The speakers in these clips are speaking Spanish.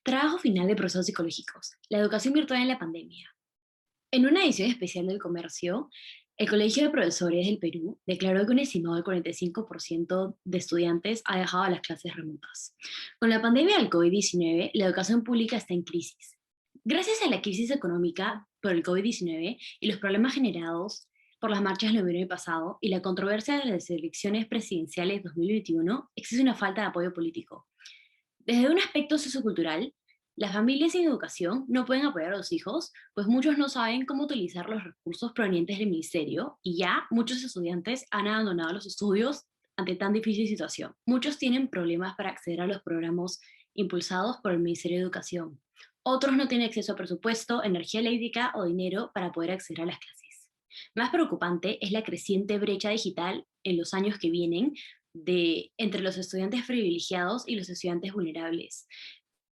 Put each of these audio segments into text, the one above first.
Trabajo final de procesos psicológicos. La educación virtual en la pandemia. En una edición especial del Comercio, el Colegio de Profesores del Perú declaró que un estimado del 45% de estudiantes ha dejado las clases remotas. Con la pandemia del COVID-19, la educación pública está en crisis. Gracias a la crisis económica por el COVID-19 y los problemas generados por las marchas del noviembre pasado y la controversia de las elecciones presidenciales 2021, existe una falta de apoyo político. Desde un aspecto sociocultural, las familias sin educación no pueden apoyar a los hijos, pues muchos no saben cómo utilizar los recursos provenientes del ministerio y ya muchos estudiantes han abandonado los estudios ante tan difícil situación. Muchos tienen problemas para acceder a los programas impulsados por el Ministerio de Educación. Otros no tienen acceso a presupuesto, energía eléctrica o dinero para poder acceder a las clases. Más preocupante es la creciente brecha digital en los años que vienen entre los estudiantes privilegiados y los estudiantes vulnerables.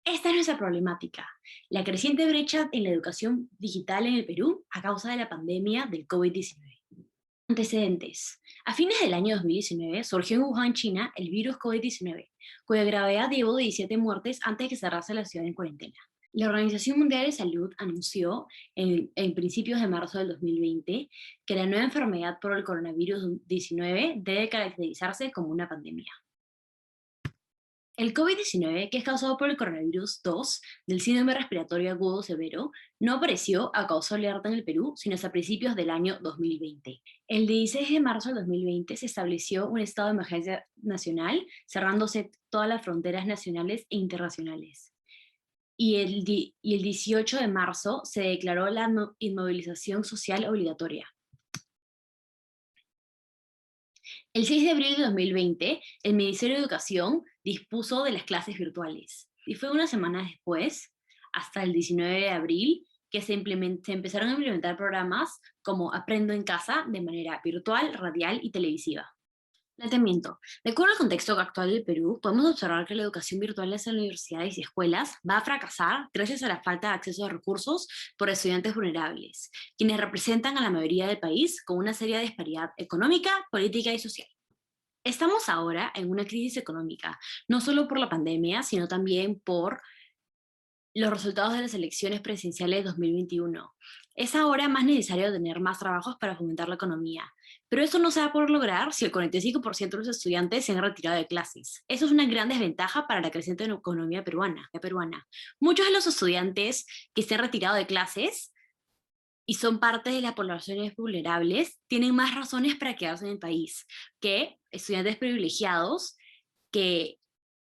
Esta es nuestra problemática, la creciente brecha en la educación digital en el Perú a causa de la pandemia del COVID-19. Antecedentes. A fines del año 2019 surgió en Wuhan, China, el virus COVID-19, cuya gravedad llevó de 17 muertes antes de que cerrase la ciudad en cuarentena. La Organización Mundial de Salud anunció en principios de marzo del 2020 que la nueva enfermedad por el coronavirus 19 debe caracterizarse como una pandemia. El COVID-19, que es causado por el coronavirus 2 del síndrome respiratorio agudo severo, no apareció a causa alerta en el Perú, sino hasta principios del año 2020. El 16 de marzo del 2020 se estableció un estado de emergencia nacional, cerrándose todas las fronteras nacionales e internacionales. Y el 18 de marzo se declaró la inmovilización social obligatoria. El 6 de abril de 2020, el Ministerio de Educación dispuso de las clases virtuales. Y fue unas semanas después, hasta el 19 de abril, que se empezaron a implementar programas como Aprendo en Casa de manera virtual, radial y televisiva. Planteamiento. De acuerdo al contexto actual del Perú, podemos observar que la educación virtual en las universidades y escuelas va a fracasar gracias a la falta de acceso a recursos por estudiantes vulnerables, quienes representan a la mayoría del país con una seria disparidad económica, política y social. Estamos ahora en una crisis económica, no solo por la pandemia, sino también por los resultados de las elecciones presidenciales de 2021. Es ahora más necesario tener más trabajos para fomentar la economía, pero eso no se va a poder lograr si el 45% de los estudiantes se han retirado de clases. Eso es una gran desventaja para la creciente economía peruana. Muchos de los estudiantes que se han retirado de clases y son parte de las poblaciones vulnerables tienen más razones para quedarse en el país que estudiantes privilegiados que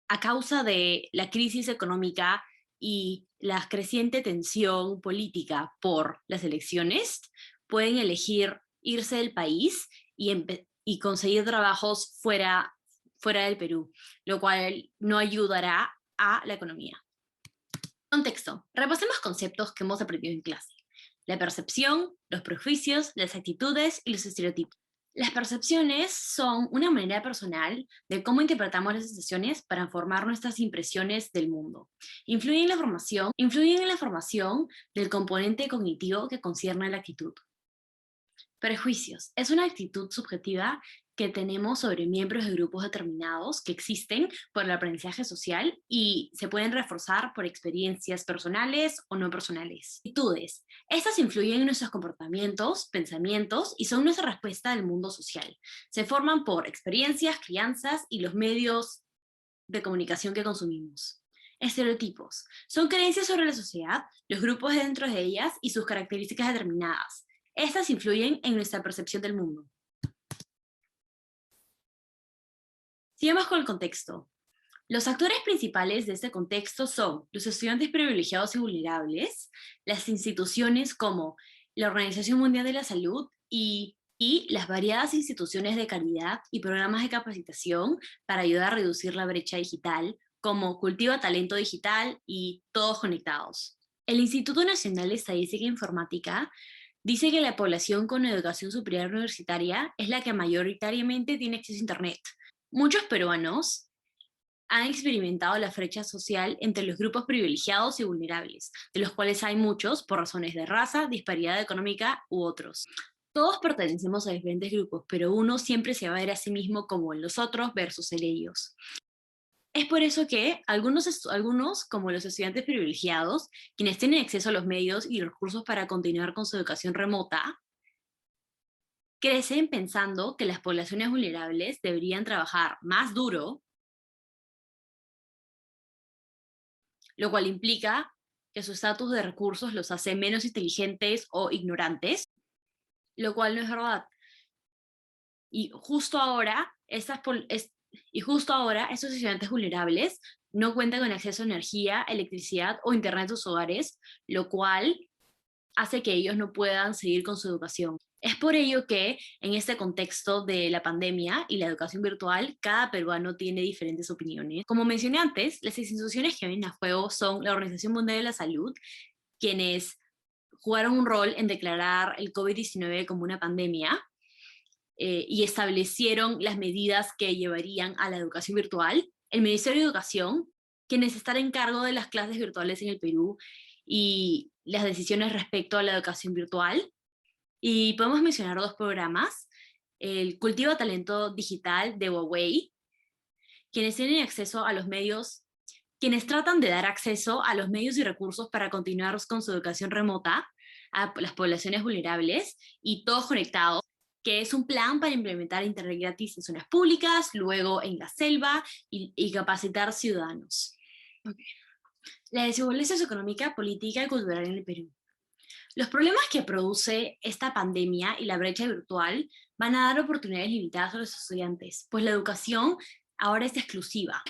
a causa de la crisis económica y la creciente tensión política por las elecciones, pueden elegir irse del país y conseguir trabajos fuera del Perú, lo cual no ayudará a la economía. Contexto. Repasemos conceptos que hemos aprendido en clase. La percepción, los prejuicios, las actitudes y los estereotipos. Las percepciones son una manera personal de cómo interpretamos las sensaciones para formar nuestras impresiones del mundo. Influyen en la formación del componente cognitivo que concierne a la actitud. Prejuicios. Es una actitud subjetiva que tenemos sobre miembros de grupos determinados que existen por el aprendizaje social y se pueden reforzar por experiencias personales o no personales. Actitudes. Estas influyen en nuestros comportamientos, pensamientos y son nuestra respuesta al mundo social. Se forman por experiencias, crianzas y los medios de comunicación que consumimos. Estereotipos. Son creencias sobre la sociedad, los grupos dentro de ellas y sus características determinadas. Estas influyen en nuestra percepción del mundo. Sigamos con el contexto. Los actores principales de este contexto son los estudiantes privilegiados y vulnerables, las instituciones como la Organización Mundial de la Salud y las variadas instituciones de caridad y programas de capacitación para ayudar a reducir la brecha digital, como Cultiva Talento Digital y Todos Conectados. El Instituto Nacional de Estadística e Informática dice que la población con educación superior universitaria es la que mayoritariamente tiene acceso a Internet. Muchos peruanos han experimentado la brecha social entre los grupos privilegiados y vulnerables, de los cuales hay muchos por razones de raza, disparidad económica u otros. Todos pertenecemos a diferentes grupos, pero uno siempre se va a ver a sí mismo como en los otros versus en ellos. Es por eso que algunos, como los estudiantes privilegiados, quienes tienen acceso a los medios y recursos para continuar con su educación remota, crecen pensando que las poblaciones vulnerables deberían trabajar más duro, lo cual implica que su estatus de recursos los hace menos inteligentes o ignorantes, lo cual no es verdad. Y justo ahora, estos estudiantes vulnerables no cuentan con acceso a energía, electricidad o internet en sus hogares, lo cual hace que ellos no puedan seguir con su educación. Es por ello que en este contexto de la pandemia y la educación virtual, cada peruano tiene diferentes opiniones. Como mencioné antes, las instituciones que vienen a juego son la Organización Mundial de la Salud, quienes jugaron un rol en declarar el COVID-19 como una pandemia, y establecieron las medidas que llevarían a la educación virtual. El Ministerio de Educación, quienes están en cargo de las clases virtuales en el Perú y las decisiones respecto a la educación virtual. Y podemos mencionar dos programas: el Cultiva Talento Digital de Huawei, quienes tienen acceso a los medios, quienes tratan de dar acceso a los medios y recursos para continuar con su educación remota a las poblaciones vulnerables y todos conectados, que es un plan para implementar internet gratis en zonas públicas, luego en la selva y capacitar ciudadanos. Okay. La desigualdad socioeconómica, política y cultural en el Perú. Los problemas que produce esta pandemia y la brecha virtual van a dar oportunidades limitadas a los estudiantes, pues la educación ahora es exclusiva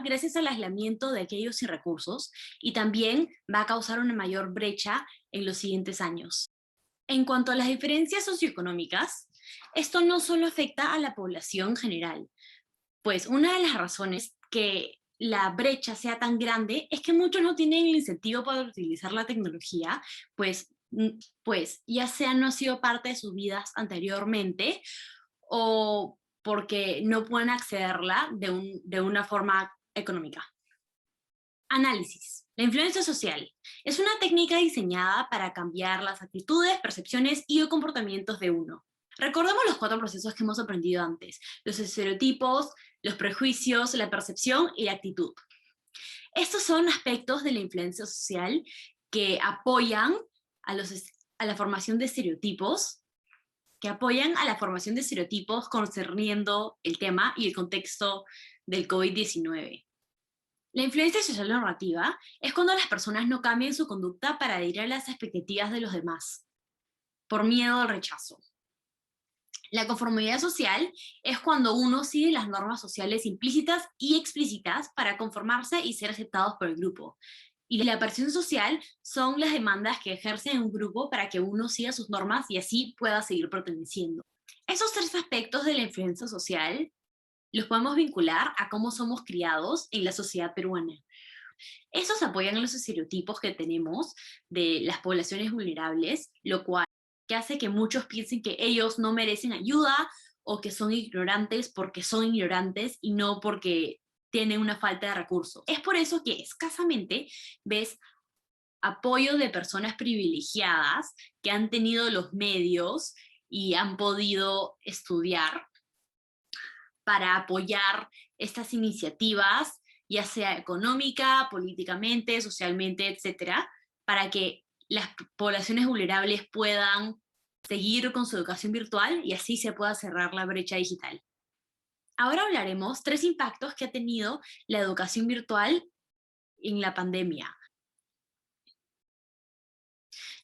gracias al aislamiento de aquellos sin recursos, y también va a causar una mayor brecha en los siguientes años. En cuanto a las diferencias socioeconómicas, esto no solo afecta a la población general, pues una de las razones que la brecha sea tan grande es que muchos no tienen el incentivo para utilizar la tecnología, pues ya sea no ha sido parte de sus vidas anteriormente, o porque no pueden accederla de una forma económica. Análisis. La influencia social es una técnica diseñada para cambiar las actitudes, percepciones y comportamientos de uno. Recordemos los 4 procesos que hemos aprendido antes: los estereotipos, los prejuicios, la percepción y la actitud. Estos son aspectos de la influencia social que apoyan a la formación de estereotipos, concerniendo el tema y el contexto del COVID-19. La influencia social narrativa es cuando las personas no cambian su conducta para adherir a las expectativas de los demás, por miedo al rechazo. La conformidad social es cuando uno sigue las normas sociales implícitas y explícitas para conformarse y ser aceptados por el grupo. Y la presión social son las demandas que ejercen un grupo para que uno siga sus normas y así pueda seguir perteneciendo. Esos 3 aspectos de la influencia social los podemos vincular a cómo somos criados en la sociedad peruana. Estos apoyan a los estereotipos que tenemos de las poblaciones vulnerables, lo cual hace que muchos piensen que ellos no merecen ayuda o que son ignorantes porque son ignorantes y no porque tienen una falta de recursos. Es por eso que escasamente ves apoyo de personas privilegiadas que han tenido los medios y han podido estudiar para apoyar estas iniciativas, ya sea económica, políticamente, socialmente, etcétera, para que las poblaciones vulnerables puedan seguir con su educación virtual y así se pueda cerrar la brecha digital. Ahora hablaremos 3 impactos que ha tenido la educación virtual en la pandemia.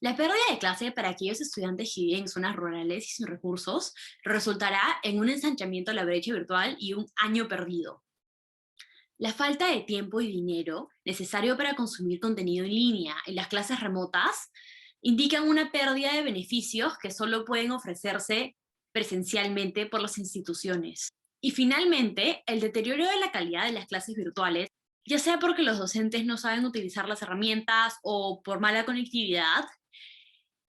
La pérdida de clase para aquellos estudiantes que viven en zonas rurales y sin recursos resultará en un ensanchamiento de la brecha virtual y un año perdido. La falta de tiempo y dinero necesario para consumir contenido en línea en las clases remotas indican una pérdida de beneficios que solo pueden ofrecerse presencialmente por las instituciones. Y finalmente, el deterioro de la calidad de las clases virtuales, ya sea porque los docentes no saben utilizar las herramientas o por mala conectividad,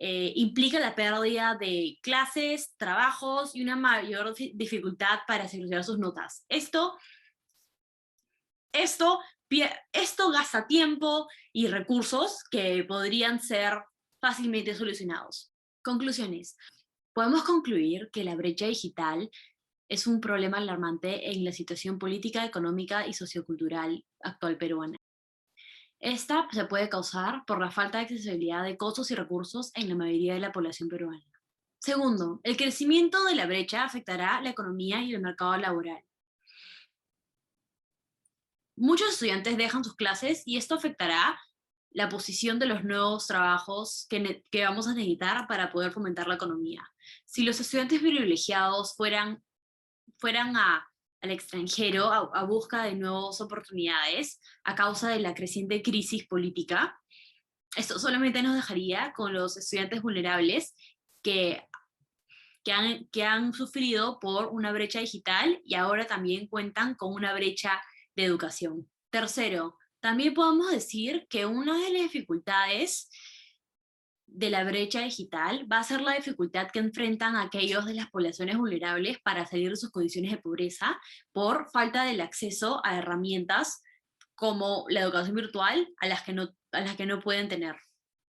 implica la pérdida de clases, trabajos y una mayor dificultad para seleccionar sus notas. Esto gasta tiempo y recursos que podrían ser fácilmente solucionados. Conclusiones. Podemos concluir que la brecha digital es un problema alarmante en la situación política, económica y sociocultural actual peruana. Esta se puede causar por la falta de accesibilidad de costos y recursos en la mayoría de la población peruana. Segundo, el crecimiento de la brecha afectará la economía y el mercado laboral. Muchos estudiantes dejan sus clases y esto afectará la posición de los nuevos trabajos que vamos a necesitar para poder fomentar la economía. Si los estudiantes privilegiados fueran al extranjero a busca de nuevas oportunidades a causa de la creciente crisis política, esto solamente nos dejaría con los estudiantes vulnerables que, que han sufrido por una brecha digital y ahora también cuentan con una brecha de educación. Tercero, también podemos decir que una de las dificultades de la brecha digital va a ser la dificultad que enfrentan aquellos de las poblaciones vulnerables para salir de sus condiciones de pobreza por falta del acceso a herramientas como la educación virtual a las que no pueden tener.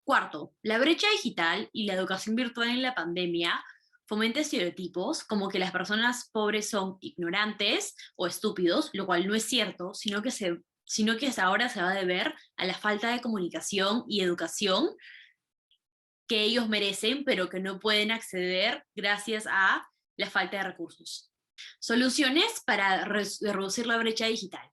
Cuarto, la brecha digital y la educación virtual en la pandemia fomenta estereotipos como que las personas pobres son ignorantes o estúpidos, lo cual no es cierto, sino que ahora se va a deber a la falta de comunicación y educación que ellos merecen, pero que no pueden acceder gracias a la falta de recursos. Soluciones para reducir la brecha digital.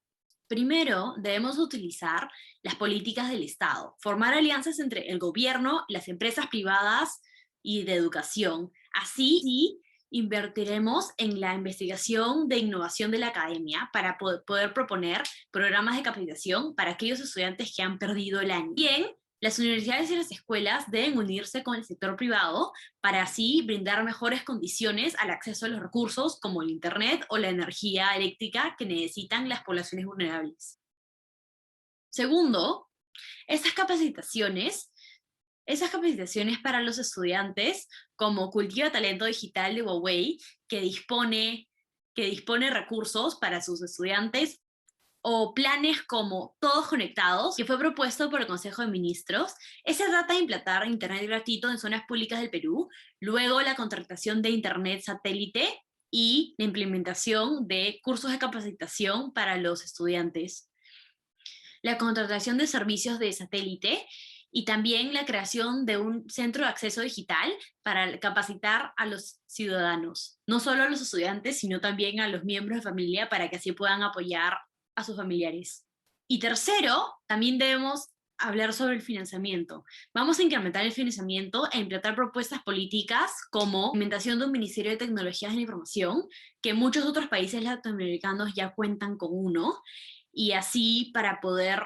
Primero, debemos utilizar las políticas del Estado, formar alianzas entre el gobierno, las empresas privadas y de educación. Así, invertiremos en la investigación de innovación de la academia para poder proponer programas de capacitación para aquellos estudiantes que han perdido el año. Bien, las universidades y las escuelas deben unirse con el sector privado para así brindar mejores condiciones al acceso a los recursos como el Internet o la energía eléctrica que necesitan las poblaciones vulnerables. Segundo, esas capacitaciones, esas capacitaciones para los estudiantes como Cultiva Talento Digital de Huawei, que dispone recursos para sus estudiantes o planes como Todos Conectados, que fue propuesto por el Consejo de Ministros. Se trata de implantar Internet gratuito en zonas públicas del Perú, luego la contratación de Internet satélite y la implementación de cursos de capacitación para los estudiantes, la contratación de servicios de satélite y también la creación de un centro de acceso digital para capacitar a los ciudadanos, no solo a los estudiantes, sino también a los miembros de familia para que así puedan apoyar a sus familiares. Y tercero, también debemos hablar sobre el financiamiento. Vamos a incrementar el financiamiento e implementar propuestas políticas como la implementación de un Ministerio de Tecnologías de la Información, que muchos otros países latinoamericanos ya cuentan con uno, y así para poder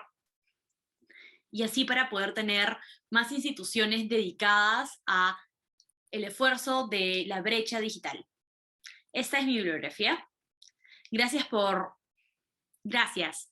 tener más instituciones dedicadas a el esfuerzo de la brecha digital. Esta es mi bibliografía. Gracias.